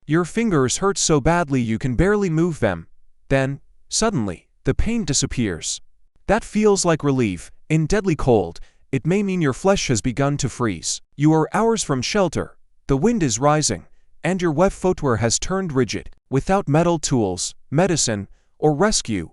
Your fingers hurt so badly you can barely move them. Then, suddenly, the pain disappears. That feels like relief. In deadly cold, it may mean your flesh has begun to freeze. You are hours from shelter, the wind is rising, and your wet footwear has turned rigid. Without metal tools, medicine, or rescue,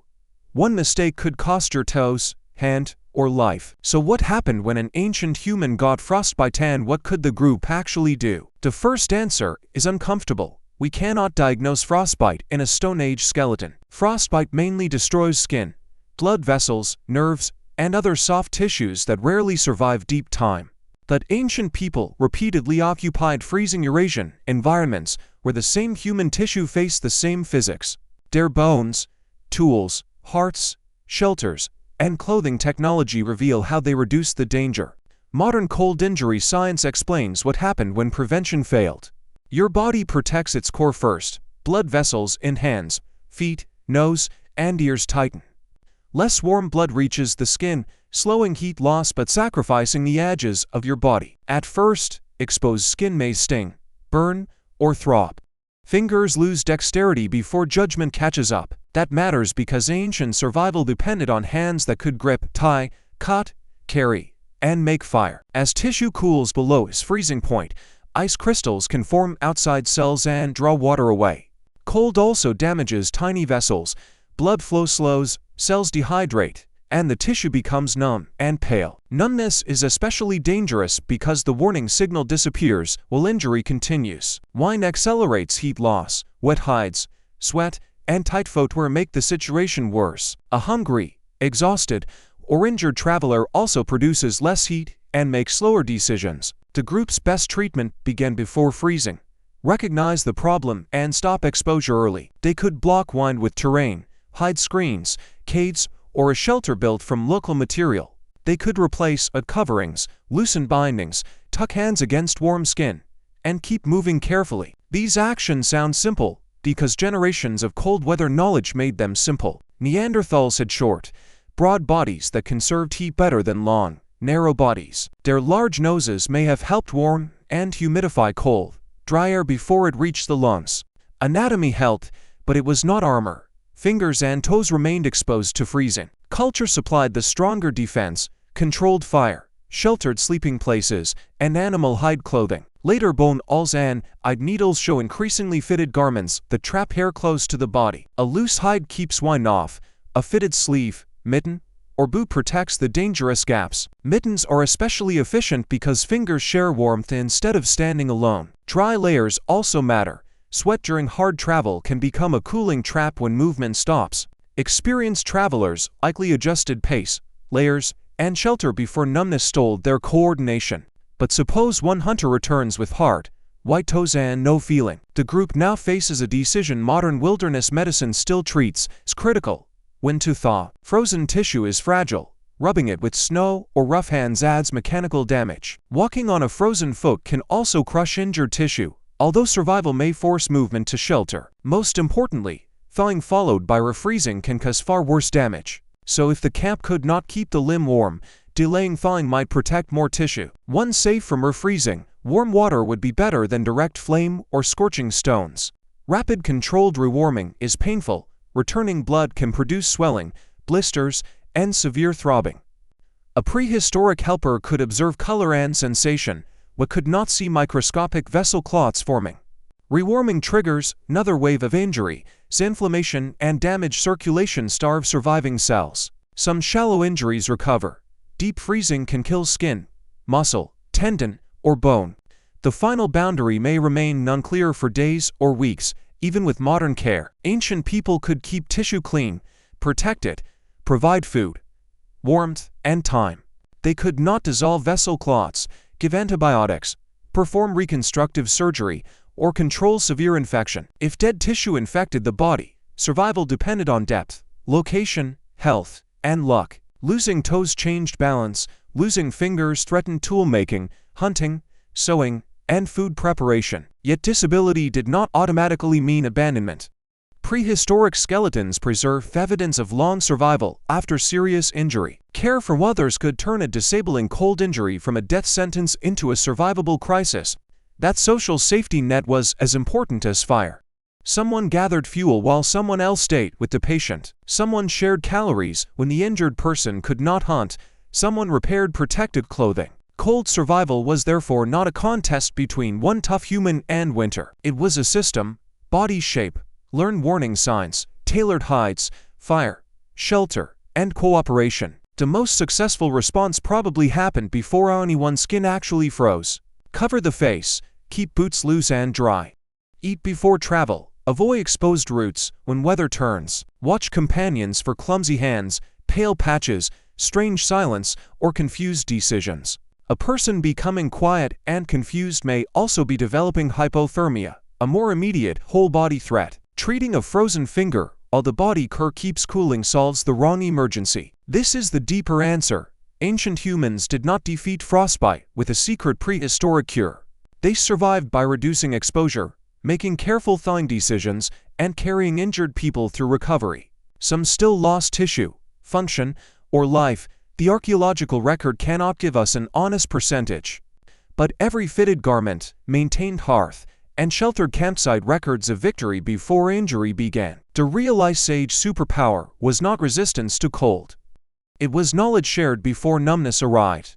one mistake could cost your toes, hand, or life. So what happened when an ancient human got frostbite, and what could the group actually do? The first answer is uncomfortable. We cannot diagnose frostbite in a Stone Age skeleton. Frostbite mainly destroys skin, blood vessels, nerves, and other soft tissues that rarely survive deep time. But ancient people repeatedly occupied freezing Eurasian environments where the same human tissue faced the same physics. Their bones, tools, hearts, shelters, and clothing technology reveal how they reduced the danger. Modern cold injury science explains what happened when prevention failed. Your body protects its core first. Blood vessels in hands, feet, nose, and ears tighten. Less warm blood reaches the skin, slowing heat loss but sacrificing the edges of your body. At first, exposed skin may sting, burn, or throb. Fingers lose dexterity before judgment catches up. That matters because ancient survival depended on hands that could grip, tie, cut, carry, and make fire. As tissue cools below its freezing point, ice crystals can form outside cells and draw water away. Cold also damages tiny vessels. Blood flow slows, cells dehydrate, and the tissue becomes numb and pale. Numbness is especially dangerous because the warning signal disappears while injury continues. Wine accelerates heat loss. Wet hides, sweat, and tight footwear make the situation worse. A hungry, exhausted, or injured traveler also produces less heat and makes slower decisions. The group's best treatment began before freezing. Recognize the problem and stop exposure early. They could block wind with terrain, hide screens, cages, or a shelter built from local material. They could replace coverings, loosen bindings, tuck hands against warm skin, and keep moving carefully. These actions sound simple because generations of cold weather knowledge made them simple. Neanderthals had short, broad bodies that conserved heat better than long, narrow bodies. Their large noses may have helped warm and humidify cold, dry air before it reached the lungs. Anatomy helped, but it was not armor. Fingers and toes remained exposed to freezing. Culture supplied the stronger defense, controlled fire, sheltered sleeping places, and animal hide clothing. Later bone awls and hide needles show increasingly fitted garments that trap hair close to the body. A loose hide keeps wind off. A fitted sleeve, mitten, or boot protects the dangerous gaps. Mittens are especially efficient because fingers share warmth instead of standing alone. Dry layers also matter. Sweat during hard travel can become a cooling trap when movement stops. Experienced travelers likely adjusted pace, layers, and shelter before numbness stole their coordination. But suppose one hunter returns with hard, white toes and no feeling. The group now faces a decision modern wilderness medicine still treats as critical. When to thaw. Frozen tissue is fragile. Rubbing it with snow or rough hands adds mechanical damage. Walking on a frozen foot can also crush injured tissue, although survival may force movement to shelter. Most importantly, thawing followed by refreezing can cause far worse damage. So if the camp could not keep the limb warm, delaying thawing might protect more tissue. Once safe from refreezing, warm water would be better than direct flame or scorching stones. Rapid controlled rewarming is painful. Returning blood can produce swelling, blisters, and severe throbbing. A prehistoric helper could observe color and sensation, but could not see microscopic vessel clots forming. Rewarming triggers another wave of injury, as inflammation and damaged circulation starve surviving cells. Some shallow injuries recover. Deep freezing can kill skin, muscle, tendon, or bone. The final boundary may remain unclear for days or weeks. Even with modern care, ancient people could keep tissue clean, protect it, provide food, warmth, and time. They could not dissolve vessel clots, give antibiotics, perform reconstructive surgery, or control severe infection. If dead tissue infected the body, survival depended on depth, location, health, and luck. Losing toes changed balance. Losing fingers threatened tool-making, hunting, sewing, and food preparation. Yet disability did not automatically mean abandonment. Prehistoric skeletons preserve evidence of long survival after serious injury. Care for others could turn a disabling cold injury from a death sentence into a survivable crisis. That social safety net was as important as fire. Someone gathered fuel while someone else stayed with the patient. Someone shared calories when the injured person could not hunt. Someone repaired protected clothing. Cold survival was therefore not a contest between one tough human and winter. It was a system: body shape, learn warning signs, tailored hides, fire, shelter, and cooperation. The most successful response probably happened before anyone's skin actually froze. Cover the face, keep boots loose and dry. Eat before travel, avoid exposed roots when weather turns. Watch companions for clumsy hands, pale patches, strange silence, or confused decisions. A person becoming quiet and confused may also be developing hypothermia, a more immediate whole-body threat. Treating a frozen finger while the body keeps cooling solves the wrong emergency. This is the deeper answer. Ancient humans did not defeat frostbite with a secret prehistoric cure. They survived by reducing exposure, making careful thawing decisions, and carrying injured people through recovery. Some still lost tissue, function, or life. The archaeological record cannot give us an honest percentage. But every fitted garment, maintained hearth, and sheltered campsite records of victory before injury began. The real Ice Age superpower was not resistance to cold. It was knowledge shared before numbness arrived.